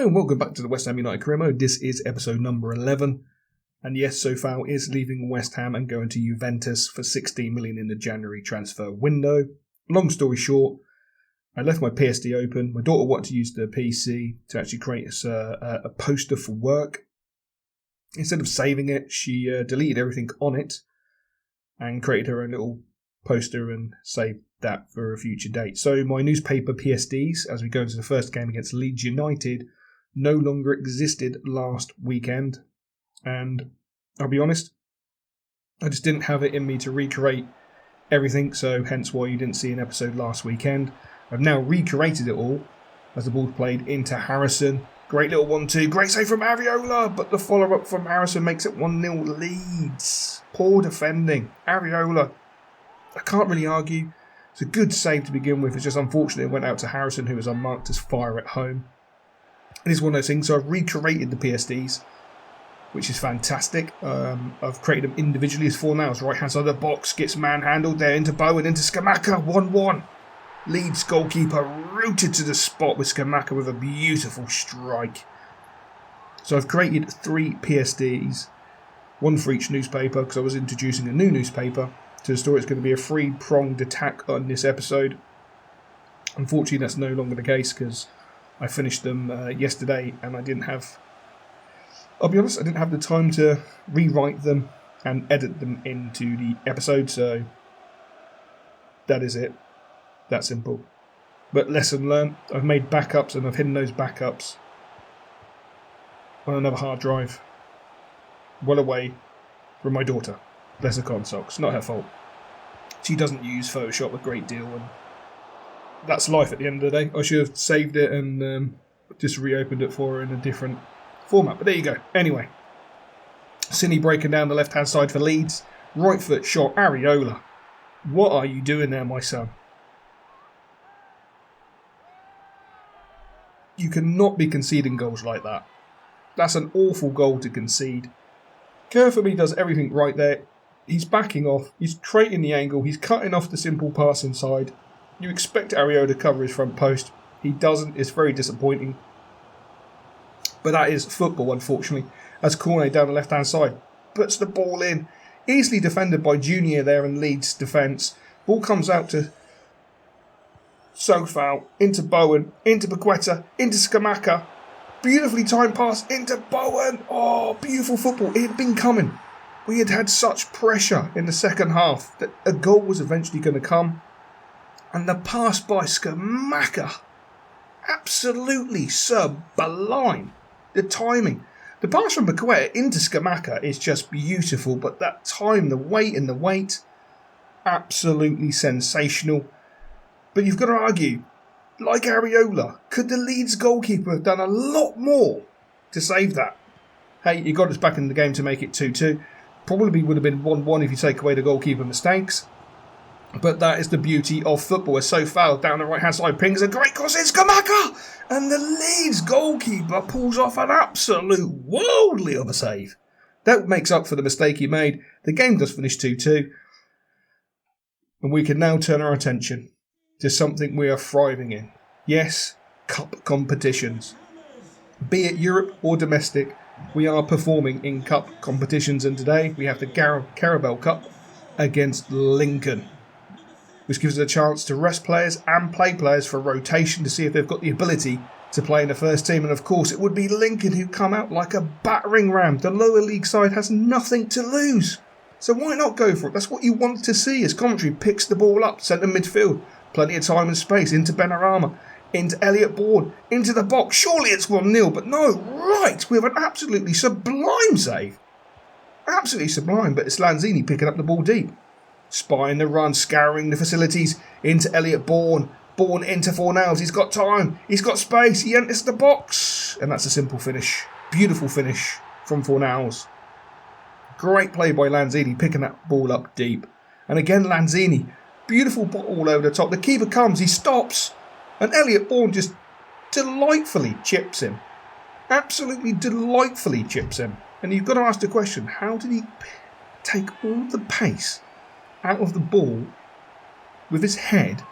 and welcome back to the West Ham United career mode. This is episode number 11. And yes, Sofal is leaving West Ham and going to Juventus for 16 million in the January transfer window. Long story short, I left my PSD open. My daughter wanted to use the PC to actually create a poster for work. Instead of saving it, she deleted everything on it and created her own little poster and saved that for a future date. So my newspaper PSDs, as we go into the first game against Leeds United, no longer existed last weekend. And I'll be honest, I just didn't have it in me to recreate everything, so hence why you didn't see an episode last weekend. I've now recreated it all as the ball played into Harrison. Great little 1-2, great save from Areola, but the follow-up from Harrison makes it 1-0 Leeds. Poor defending. Areola, I can't really argue. It's a good save to begin with. It's just unfortunate it went out to Harrison, who was unmarked as fire at home. It is one of those things, so I've recreated the PSDs, which is fantastic. I've created them individually as Fornals. Right-hand side of the box, gets manhandled there into Bowen, into Scamacca, 1-1. Leeds goalkeeper rooted to the spot with Scamacca with a beautiful strike. So I've created 3 PSDs, one for each newspaper, because I was introducing a new newspaper to the story. It's going to be a 3-pronged attack on this episode. Unfortunately, that's no longer the case because I finished them yesterday and I didn't have... I'll be honest, I didn't have the time to rewrite them and edit them into the episode, so that is it. That simple. But lesson learned. I've made backups and I've hidden those backups on another hard drive, well away from my daughter. Bless her cotton socks. Not her fault. She doesn't use Photoshop a great deal, and that's life at the end of the day. I should have saved it and just reopened it for her in a different format. But there you go. Anyway, Cine breaking down the left-hand side for Leeds. Right foot shot. Areola. What are you doing there, my son? You cannot be conceding goals like that. That's an awful goal to concede. Kare for me does everything right there. He's backing off. He's creating the angle. He's cutting off the simple pass inside. You expect Areola to cover his front post. He doesn't. It's very disappointing. But that is football, unfortunately. As Kare down the left-hand side puts the ball in. Easily defended by Junior there in Leeds' defence. Ball comes out to Sofal, into Bowen, into Paqueta, into Scamacca. Beautifully timed pass into Bowen. Oh, beautiful football. It had been coming. We had had such pressure in the second half that a goal was eventually going to come. And the pass by Scamacca, absolutely sublime. The timing. The pass from Paqueta into Scamacca is just beautiful, but that time, the weight, absolutely sensational. But you've got to argue, like Areola, could the Leeds goalkeeper have done a lot more to save that? Hey, he got us back in the game to make it 2-2. Probably would have been 1-1 if you take away the goalkeeper mistakes. But that is the beauty of football. As Sofal down the right-hand side pings a great cross in Scamacca. And the Leeds goalkeeper pulls off an absolute worldly of a save. That makes up for the mistake he made. The game does finish 2-2. And we can now turn our attention to something we are thriving in. Yes, cup competitions. Be it Europe or domestic, we are performing in cup competitions, and today we have the Carabao Cup against Lincoln, which gives us a chance to rest players and play players for rotation to see if they've got the ability to play in the first team. And of course it would be Lincoln who come out like a battering ram. The lower league side has nothing to lose, so why not go for it? That's what you want to see as commentary picks the ball up, centre midfield. Plenty of time and space into Benrahma, into Elliot Bourne, into the box. Surely it's 1-0, but no, right. We have an absolutely sublime save. Absolutely sublime, but it's Lanzini picking up the ball deep. Spying the run, scouring the facilities, into Elliot Bourne. Bourne into Fornals. He's got time. He's got space. He enters the box. And that's a simple finish. Beautiful finish from Fornals. Great play by Lanzini, picking that ball up deep. And again, Lanzini. Beautiful ball over the top. The keeper comes, he stops, and Elliot Bourne just delightfully chips him. Absolutely delightfully chips him. And you've got to ask the question, how did he take all the pace out of the ball with his head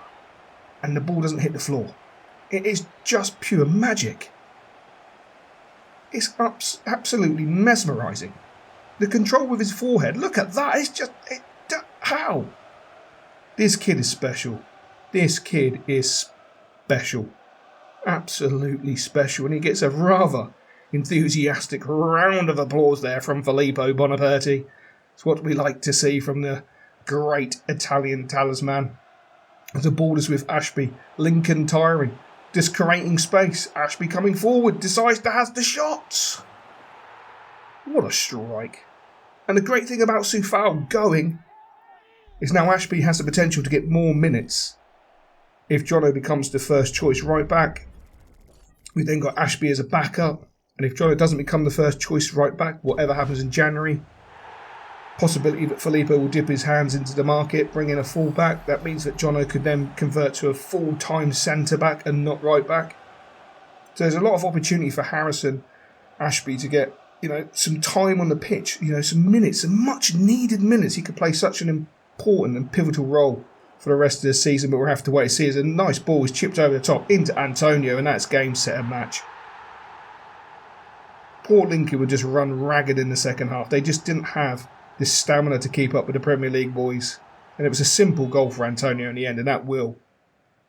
and the ball doesn't hit the floor? It is just pure magic. It's absolutely mesmerising. The control with his forehead, look at that. It's just... how? This kid is special. This kid is special. Absolutely special. And he gets a rather enthusiastic round of applause there from Filippo Bonaperti. It's what we like to see from the great Italian talisman. The ball is with Ashby. Lincoln tiring. Just creating space. Ashby coming forward. Decides to have the shots. What a strike. And the great thing about Soufal going is now Ashby has the potential to get more minutes. If Jono becomes the first choice right back, we then got Ashby as a backup. And if Jono doesn't become the first choice right back, whatever happens in January, possibility that Filippo will dip his hands into the market, bring in a full-back. That means that Jono could then convert to a full-time centre-back and not right-back. So there's a lot of opportunity for Harrison Ashby to get, some time on the pitch, some minutes, some much-needed minutes. He could play such an important and pivotal role for the rest of the season, but we'll have to wait and see. As a nice ball is chipped over the top into Antonio, and that's game, set and match. Poor Lincoln would just run ragged in the second half. They just didn't have this stamina to keep up with the Premier League boys. And it was a simple goal for Antonio in the end, and that will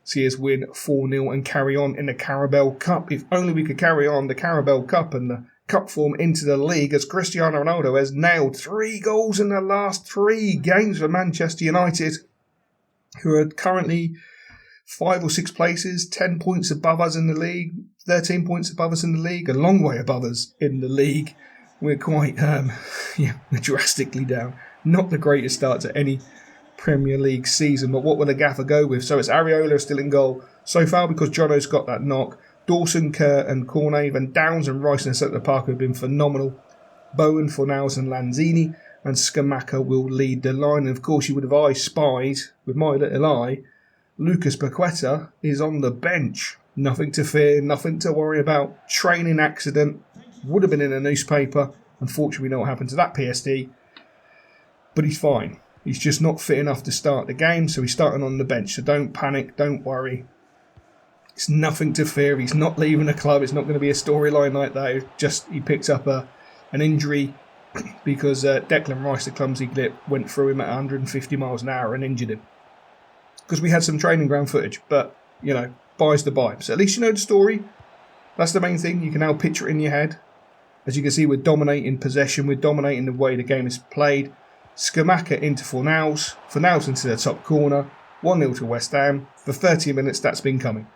see us win 4-0 and carry on in the Carabao Cup. If only we could carry on the Carabao Cup and the cup form into the league, as Cristiano Ronaldo has nailed 3 goals in the last 3 games for Manchester United, who are currently 5 or 6 places, 10 points above us in the league, 13 points above us in the league, a long way above us in the league. We're quite, we're drastically down. Not the greatest start to any Premier League season, but what will the gaffer go with? So it's Areola still in goal. So far, because Jono's got that knock, Dawson, Kerr and Cornet, Van Downs and Rice in the centre park have been phenomenal. Bowen, Fornals and Lanzini and Scamacca will lead the line. And of course, you would have spied, with my little eye, Lucas Paqueta is on the bench. Nothing to fear, nothing to worry about. Training accident. Would have been in a newspaper. Unfortunately, we know what happened to that PSD. But he's fine. He's just not fit enough to start the game, so he's starting on the bench. So don't panic, don't worry. It's nothing to fear. He's not leaving the club. It's not going to be a storyline like that. It's just he picked up an injury because Declan Rice, the clumsy glip, went through him at 150 miles an hour and injured him. Because we had some training ground footage. But, buys the buy. So at least you know the story. That's the main thing. You can now picture it in your head. As you can see, we're dominating possession. We're dominating the way the game is played. Scamacca into Fornals. Fornals into the top corner. 1-0 to West Ham. For 30 minutes, that's been coming.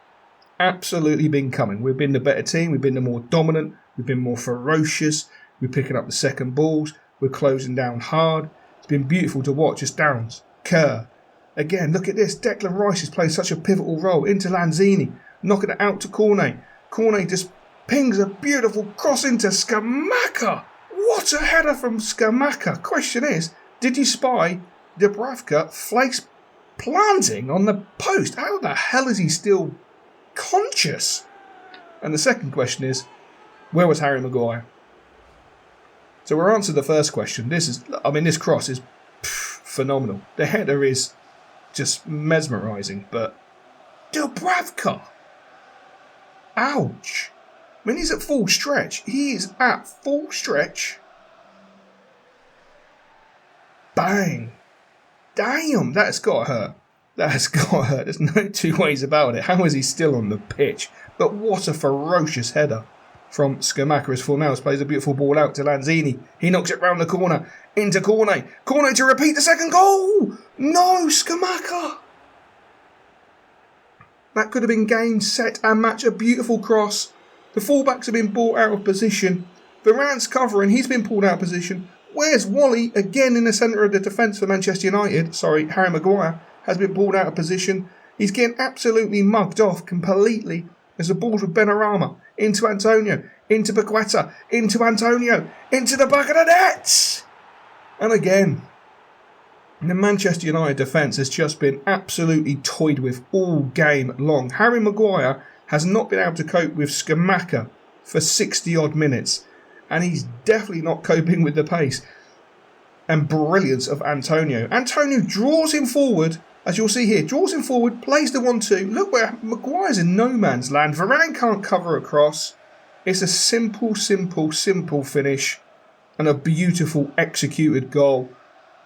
Absolutely been coming. We've been the better team. We've been the more dominant. We've been more ferocious. We're picking up the second balls. We're closing down hard. It's been beautiful to watch. It's Downs. Kerr. Again, look at this. Declan Rice is playing such a pivotal role. Into Lanzini. Knocking it out to Cornet. Cornet just pings a beautiful cross into Scamacca. What a header from Scamacca. Question is, did you spy Dubravka face planting on the post? How the hell is he still conscious? And the second question is, where was Harry Maguire? So we'll answer the first question. This cross is phenomenal. The header is just mesmerising, but Dubravka. Ouch. I mean, he's at full stretch. He is at full stretch. Bang. Damn, that's got to hurt. That's got to hurt. There's no two ways about it. How is he still on the pitch? But what a ferocious header from Scamacca as Fornals plays a beautiful ball out to Lanzini. He knocks it round the corner into Cornet. Cornet to repeat the second goal. No, Scamacca. That could have been game, set and match. A beautiful cross. The fullbacks have been brought out of position. Varane's covering. He's been pulled out of position. Where's Wally? Again in the centre of the defence for Manchester United. Harry Maguire has been pulled out of position. He's getting absolutely mugged off completely as the ball's with Benrahma. Into Antonio. Into Paqueta. Into Antonio. Into the back of the net. And again, the Manchester United defence has just been absolutely toyed with all game long. Harry Maguire has not been able to cope with Scamacca for 60-odd minutes. And he's definitely not coping with the pace and brilliance of Antonio. Antonio draws him forward, as you'll see here. Draws him forward, plays the 1-2. Look where Maguire's in no man's land. Varane can't cover across. It's a simple finish and a beautiful executed goal.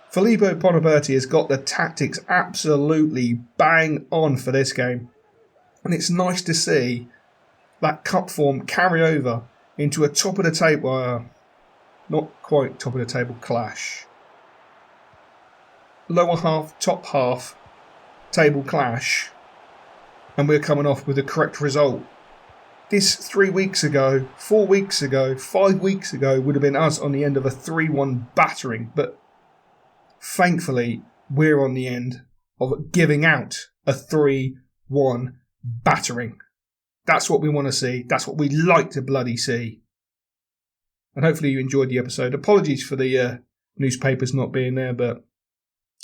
Filippo Bonaberti has got the tactics absolutely bang on for this game. And it's nice to see that cup form carry over into a top of the table, not quite top of the table clash. Lower half, top half table clash. And we're coming off with the correct result. This 3 weeks ago, 4 weeks ago, 5 weeks ago would have been us on the end of a 3-1 battering. But thankfully, we're on the end of giving out a 3-1 battering. That's what we want to see. That's what we like to bloody see. And hopefully you enjoyed the episode. Apologies for the newspapers not being there, but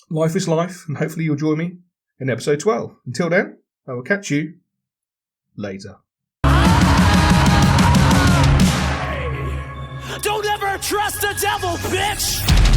life is life. And hopefully you'll join me in episode 12. Until then, I will catch you later. Don't ever trust the devil, bitch!